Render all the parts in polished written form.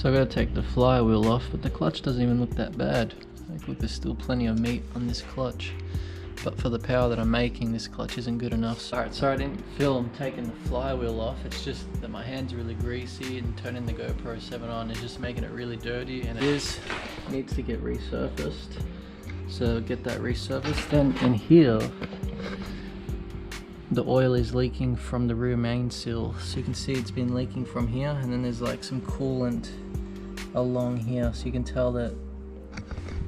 So I gotta take the flywheel off, but the clutch doesn't even look that bad. Like, look, there's still plenty of meat on this clutch. But for the power that I'm making, this clutch isn't good enough. Alright, sorry I didn't film taking the flywheel off. It's just that my hands are really greasy, and turning the GoPro 7 on is just making it really dirty, and it needs to get resurfaced. So get that resurfaced. Then in here, the oil is leaking from the rear main seal. So you can see it's been leaking from here, and then there's like some coolant along here. So you can tell that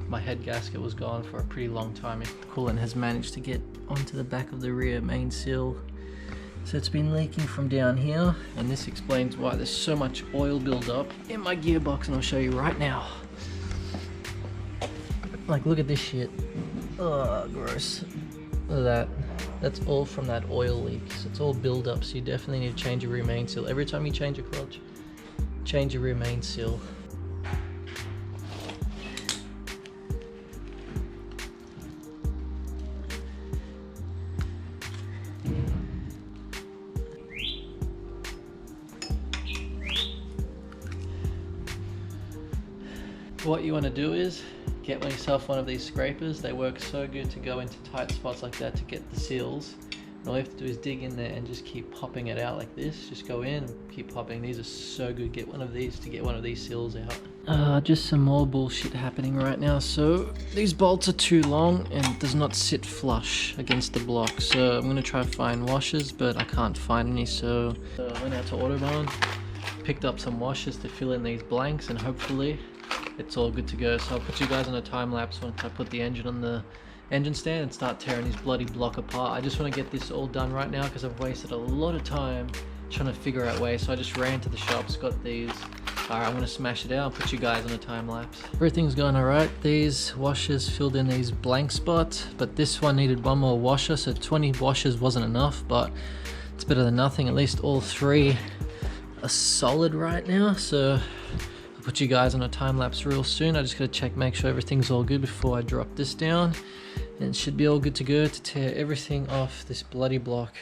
my head gasket was gone for a pretty long time. The coolant has managed to get onto the back of the rear main seal. So it's been leaking from down here, and this explains why there's so much oil buildup in my gearbox, and I'll show you right now. Like, look at this shit. Oh, gross. Look at that. That's all from that oil leak. So it's all buildup, so you definitely need to change your rear main seal. Every time you change your clutch, change your rear main seal. What you want to do is get yourself one of these scrapers. They work so good to go into tight spots like that to get the seals. And all you have to do is dig in there and just keep popping it out like this. Just go in and keep popping. These are so good. Get one of these to get one of these seals out. Just some more bullshit happening right now. So these bolts are too long and does not sit flush against the block. So I'm going to try to find washers, but I can't find any. So I went out to Autobahn, picked up some washers to fill in these blanks, and hopefully it's all good to go. So I'll put you guys on a time lapse once I put the engine on the engine stand and start tearing this bloody block apart. I just want to get this all done right now because I've wasted a lot of time trying to figure out ways. So I just ran to the shops, got these. Alright, I'm going to smash it out. I'll put you guys on a time lapse. Everything's going alright. These washers filled in these blank spots, but this one needed one more washer, so 20 washers wasn't enough, but it's better than nothing. At least all three are solid right now. So put you guys on a time lapse real soon. I just gotta check, make sure everything's all good before I drop this down, and it should be all good to go to tear everything off this bloody block.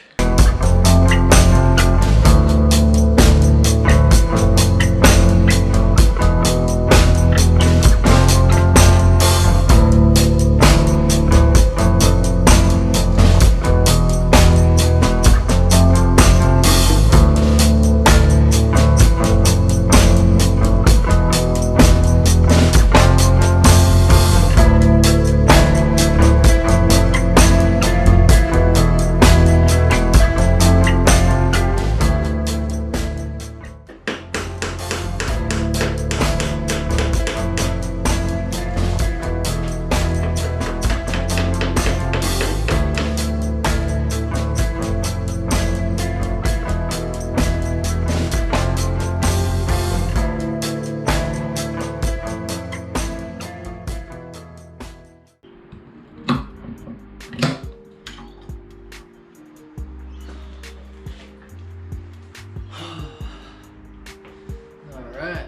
Alright.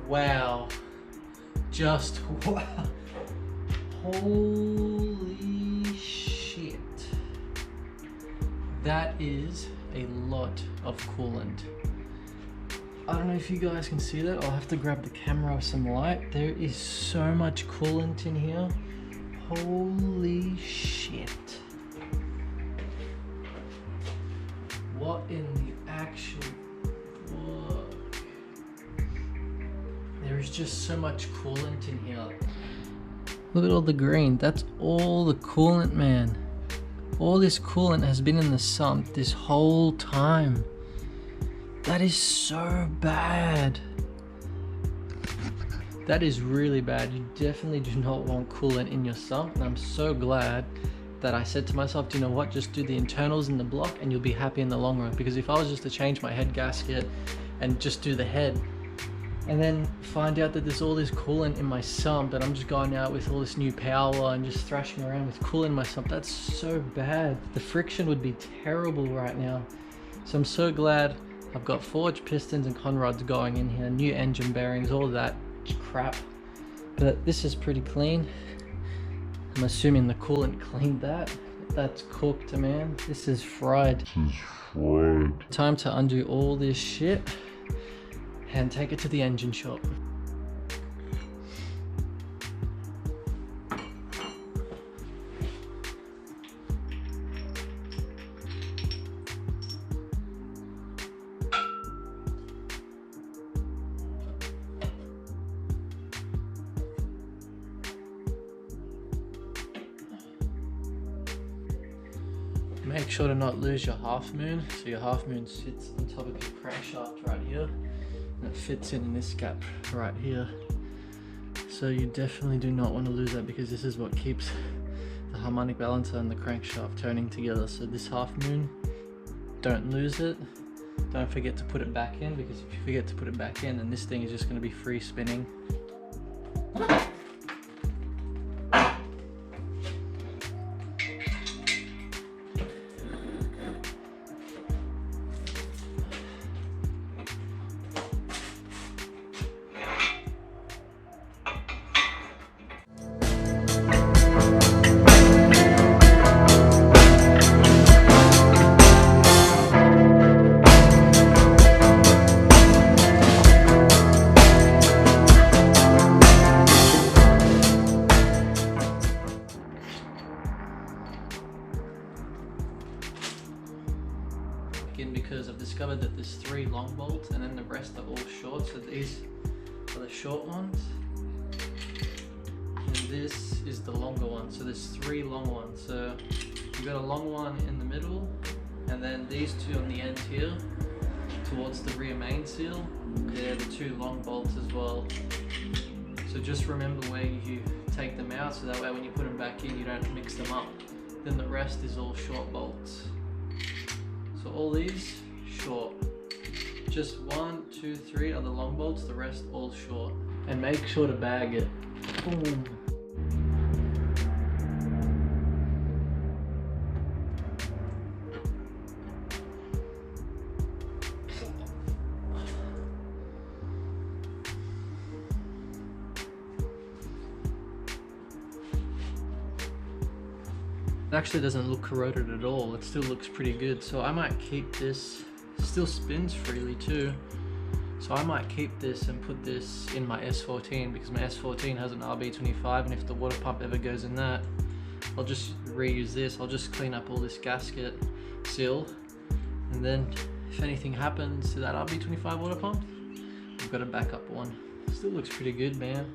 Wow. Just wow. Holy shit. That is a lot of coolant. I don't know if you guys can see that. I'll have to grab the camera with some light. There is so much coolant in here. Holy shit. What in the actual fuck? There is just so much coolant in here. Look at all the green. That's all the coolant, man. All this coolant has been in the sump this whole time. That is so bad. That is really bad. You definitely do not want coolant in your sump, and I'm so glad that I said to myself, do you know what, just do the internals in the block and you'll be happy in the long run. Because if I was just to change my head gasket and just do the head and then find out that there's all this coolant in my sump, and I'm just going out with all this new power and just thrashing around with coolant in my sump, that's so bad. The friction would be terrible right now. So I'm so glad I've got forged pistons and conrods going in here, new engine bearings, all that crap. But this is pretty clean. I'm assuming the coolant cleaned that. That's cooked, man. This is fried. Time to undo all this shit and take it to the engine shop. Make sure to not lose your half moon. So your half moon sits on top of your crankshaft right here, and it fits in this gap right here. So you definitely do not want to lose that, because this is what keeps the harmonic balancer and the crankshaft turning together. So this half moon, don't lose it. Don't forget to put it back in, because if you forget to put it back in, then this thing is just going to be free spinning. Because I've discovered that there's 3 long bolts and then the rest are all short. So these are the short ones and this is the longer one. So there's 3 long ones. So you've got a long one in the middle, and then these 2 on the end here towards the rear main seal, they're the 2 long bolts as well. So just remember where you take them out, so that way when you put them back in you don't mix them up. Then the rest is all short bolts. So all these short. Just 1, 2, 3 are the long bolts, the rest all short. And make sure to bag it. Boom. It actually doesn't look corroded at all. It still looks pretty good. So I might keep this. Still spins freely too. So I might keep this and put this in my S14, because my S14 has an RB25, and if the water pump ever goes in that, I'll just reuse this. I'll just clean up all this gasket seal, and then if anything happens to that RB25 water pump, I've got a backup one. Still looks pretty good, man.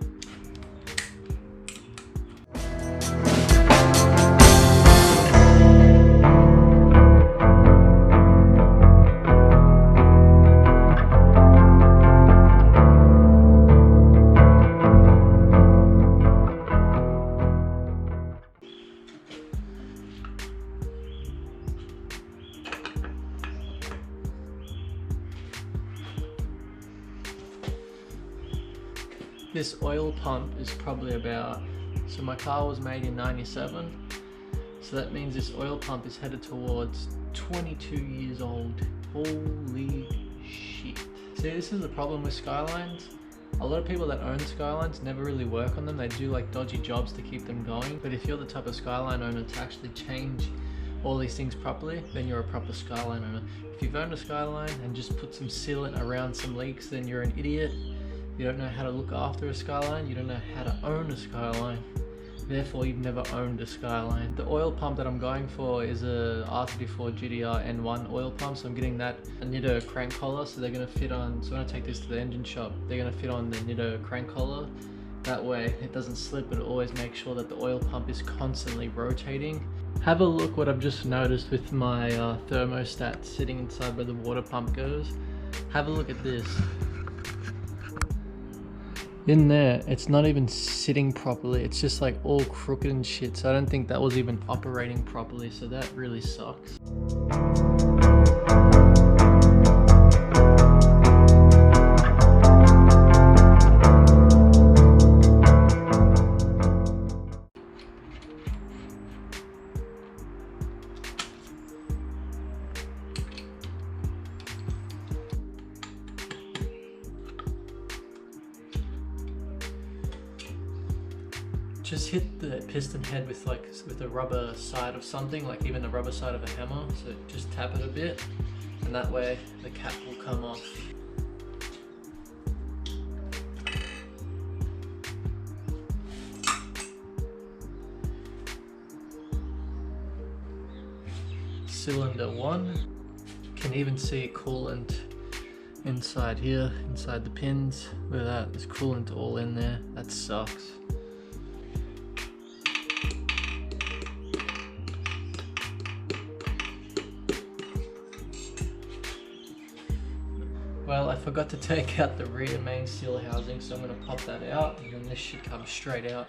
This oil pump is probably about, so my car was made in 97, so that means this oil pump is headed towards 22 years old. Holy shit. See, this is the problem with Skylines. A lot of people that own Skylines never really work on them. They do like dodgy jobs to keep them going, but if you're the type of Skyline owner to actually change all these things properly, then you're a proper Skyline owner. If you've owned a Skyline and just put some sealant around some leaks, then you're an idiot. You don't know how to look after a Skyline, you don't know how to own a Skyline. Therefore, you've never owned a Skyline. The oil pump that I'm going for is a R34 GDR N1 oil pump, so I'm getting that Nitto crank collar, so they're gonna fit on, so when I take this to the engine shop, they're gonna fit on the Nitto crank collar. That way it doesn't slip, but it always makes sure that the oil pump is constantly rotating. Have a look what I've just noticed with my thermostat sitting inside where the water pump goes. Have a look at this. In there, it's not even sitting properly. It's just like all crooked and shit. So I don't think that was even operating properly. So that really sucks. just hit the piston head with a rubber side of something, like even the rubber side of a hammer. So just tap it a bit, and that way the cap will come off. Cylinder 1, can even see coolant inside here, inside the pins. Look at that, there's coolant all in there. That sucks. Well, I forgot to take out the rear main seal housing, so I'm going to pop that out, and then this should come straight out.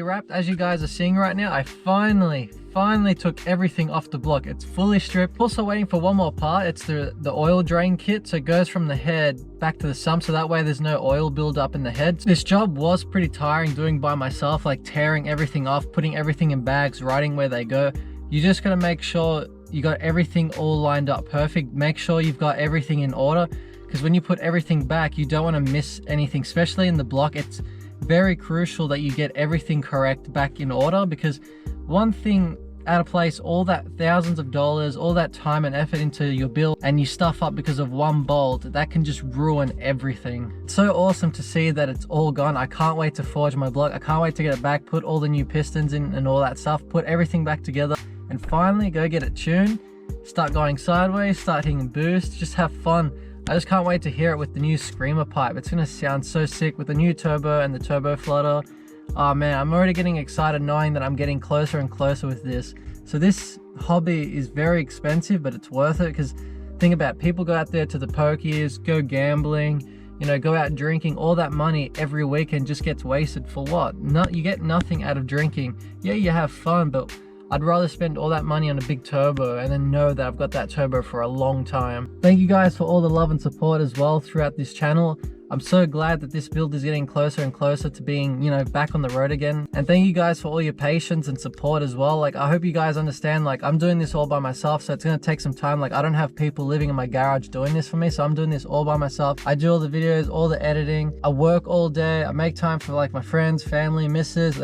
Wrapped. As you guys are seeing right now, I finally took everything off the block. It's fully stripped. Also waiting for one more part. It's the oil drain kit, so it goes from the head back to the sump, so that way there's no oil build up in the head. This job was pretty tiring doing by myself, like tearing everything off, putting everything in bags, writing where they go. You just gotta make sure you got everything all lined up perfect. Make sure you've got everything in order, because when you put everything back, you don't want to miss anything, especially in the block. It's very crucial that you get everything correct back in order, because one thing out of place, all that thousands of dollars, all that time and effort into your build, and you stuff up because of one bolt, that can just ruin everything. It's so awesome to see that it's all gone. I can't wait to forge my block. I can't wait to get it back, put all the new pistons in and all that stuff, put everything back together, and finally go get it tuned, start going sideways, start hitting boost, just have fun. I just can't wait to hear it with the new screamer pipe. It's gonna sound so sick with the new turbo and the turbo flutter. Oh man, I'm already getting excited knowing that I'm getting closer and closer with this. So this hobby is very expensive, but it's worth it, because think about it, people go out there to the pokies, go gambling, you know, go out drinking. All that money every weekend just gets wasted for what? You get nothing out of drinking. Yeah, you have fun, but I'd rather spend all that money on a big turbo and then know that I've got that turbo for a long time. Thank you guys for all the love and support as well throughout this channel. I'm so glad that this build is getting closer and closer to being, you know, back on the road again. And thank you guys for all your patience and support as well. Like, I hope you guys understand, like, I'm doing this all by myself, so it's gonna take some time. Like, I don't have people living in my garage doing this for me, so I'm doing this all by myself. I do all the videos, all the editing. I work all day. I make time for like my friends, family, missus.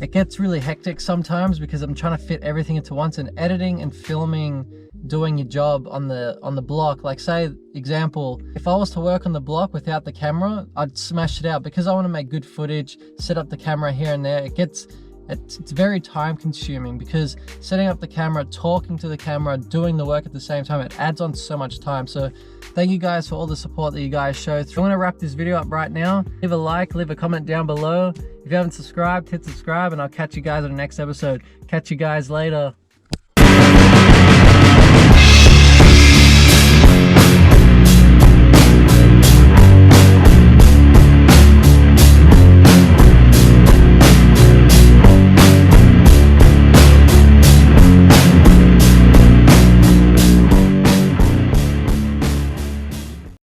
It gets really hectic sometimes because I'm trying to fit everything into once, and editing and filming, doing your job on the block. Like, say example, if I was to work on the block without the camera, I'd smash it out, because I want to make good footage, set up the camera here and there. It's very time consuming, because setting up the camera, talking to the camera, doing the work at the same time, it adds on so much time. So thank you guys for all the support that you guys show. I'm going to wrap this video up right now. Leave a like, leave a comment down below. If you haven't subscribed, hit subscribe, and I'll catch you guys on the next episode. Catch you guys later.